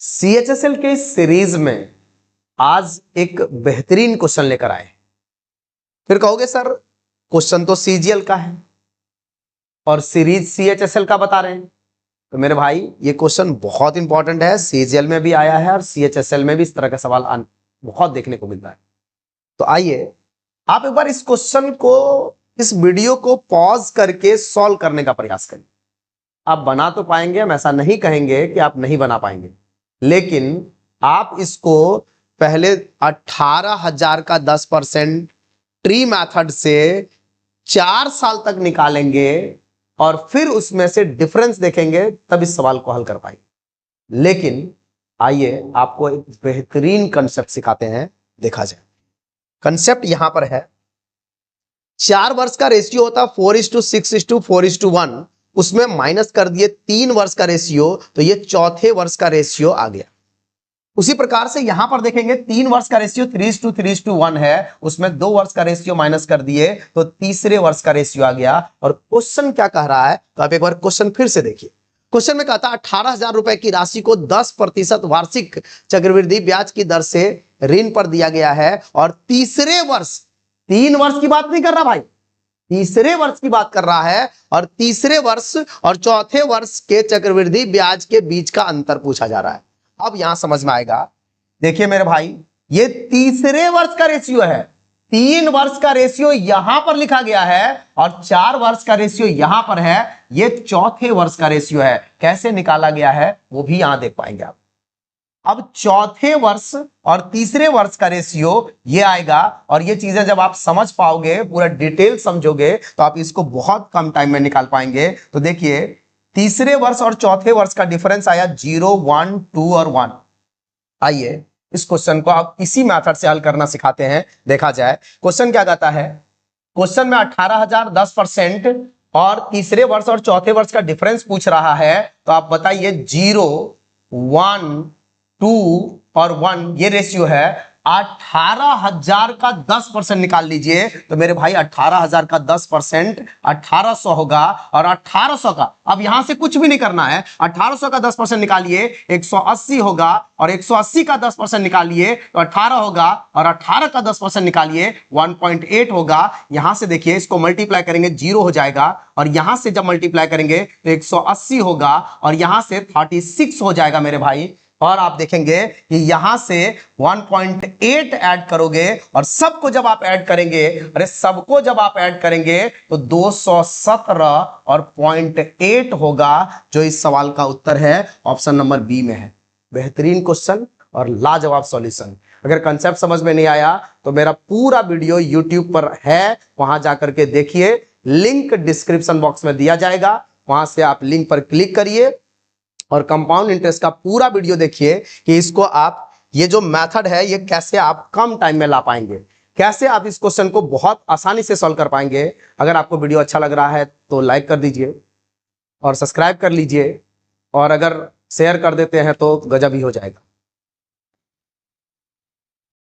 CHSL के इस series में आज एक बेहतरीन क्वेश्चन लेकर आए। फिर कहोगे सर क्वेश्चन तो CGL का है और सीरीज CHSL का बता रहे हैं। तो मेरे भाई ये क्वेश्चन बहुत इंपॉर्टेंट है, CGL में भी आया है और CHSL में भी इस तरह का सवाल बहुत देखने को मिलता है। तो आइए आप एक बार इस क्वेश्चन को, इस वीडियो को पॉज करके सॉल्व करने का प्रयास करें। आप बना तो पाएंगे, हम ऐसा नहीं कहेंगे कि आप नहीं बना पाएंगे, लेकिन आप इसको पहले 18,000 का 10% ट्री मेथड से 4 साल तक निकालेंगे और फिर उसमें से डिफरेंस देखेंगे, तब इस सवाल को हल कर पाएंगे। लेकिन आइए आपको एक बेहतरीन कंसेप्ट सिखाते हैं, देखा जाए। कंसेप्ट यहां पर है, 4 वर्ष का रेशियो होता 4:6:4:1, उसमें माइनस कर दिए 3 वर्ष का रेशियो, तो ये चौथे वर्ष का रेशियो आ गया। उसी प्रकार से यहां पर देखेंगे 3 वर्ष का रेशियो 3:3:1 है, उसमें 2 वर्ष का रेशियो माइनस कर दिए तो तीसरे वर्ष का रेशियो आ गया। और क्वेश्चन क्या कह रहा है, तो आप एक बार क्वेश्चन फिर से देखिए। क्वेश्चन में कहता 18,000 रुपए की राशि को 10% वार्षिक चक्रवृद्धि ब्याज की दर से ऋण पर दिया गया है और तीसरे वर्ष, 3 वर्ष की बात नहीं कर रहा भाई, तीसरे वर्ष की बात कर रहा है, और तीसरे वर्ष और चौथे वर्ष के चक्रवृद्धि ब्याज के बीच का अंतर पूछा जा रहा है। अब यहां समझ में आएगा। देखिए मेरे भाई, ये तीसरे वर्ष का रेशियो है, 3 वर्ष का रेशियो यहां पर लिखा गया है और 4 वर्ष का रेशियो यहां पर है, ये चौथे वर्ष का रेशियो है। कैसे निकाला गया है वो भी यहां देख पाएंगे आप। अब चौथे वर्ष और तीसरे वर्ष का रेशियो ये आएगा, और ये चीजें जब आप समझ पाओगे, पूरा डिटेल समझोगे, तो आप इसको बहुत कम टाइम में निकाल पाएंगे। तो देखिए तीसरे वर्ष और चौथे वर्ष का डिफरेंस आया 0, 1, 2 और 1। आइए इस क्वेश्चन को आप इसी मेथड से हल करना सिखाते हैं, देखा जाए। क्वेश्चन क्या कहता है, क्वेश्चन में 18,000 10% और तीसरे वर्ष और चौथे वर्ष का डिफरेंस पूछ रहा है। तो आप बताइए 0, 1, 2 और 1 ये रेशियो है। 18,000 का 10% निकाल लीजिए, तो मेरे भाई 18,000 का 10% 1800 होगा, और 1800 का, अब यहां से कुछ भी नहीं करना है, 1800 का 10% निकालिए 180 होगा, और 180 का 10% निकालिए तो 18 होगा, और 18 का 10% निकालिए 1.8 होगा। यहां से देखिए इसको मल्टीप्लाई करेंगे 0 हो जाएगा, और यहां से जब मल्टीप्लाई करेंगे तो 180 होगा, और यहां से 36 हो जाएगा मेरे भाई। और आप देखेंगे कि यहां से 1.8 ऐड करोगे, और सबको जब आप ऐड करेंगे, अरे सबको जब आप ऐड करेंगे तो 217 और 0.8 होगा, जो इस सवाल का उत्तर है ऑप्शन नंबर बी में है। बेहतरीन क्वेश्चन और लाजवाब सॉल्यूशन। अगर कंसेप्ट समझ में नहीं आया तो मेरा पूरा वीडियो यूट्यूब पर है, वहां जाकर के देखिए, लिंक डिस्क्रिप्शन बॉक्स में दिया जाएगा, वहां से आप लिंक पर क्लिक करिए और कंपाउंड इंटरेस्ट का पूरा वीडियो देखिए कि इसको आप, ये जो मेथड है ये कैसे आप कम टाइम में ला पाएंगे, कैसे आप इस क्वेश्चन को बहुत आसानी से सॉल्व कर पाएंगे। अगर आपको वीडियो अच्छा लग रहा है तो लाइक कर दीजिए और सब्सक्राइब कर लीजिए, और अगर शेयर कर देते हैं तो गजब ही हो जाएगा।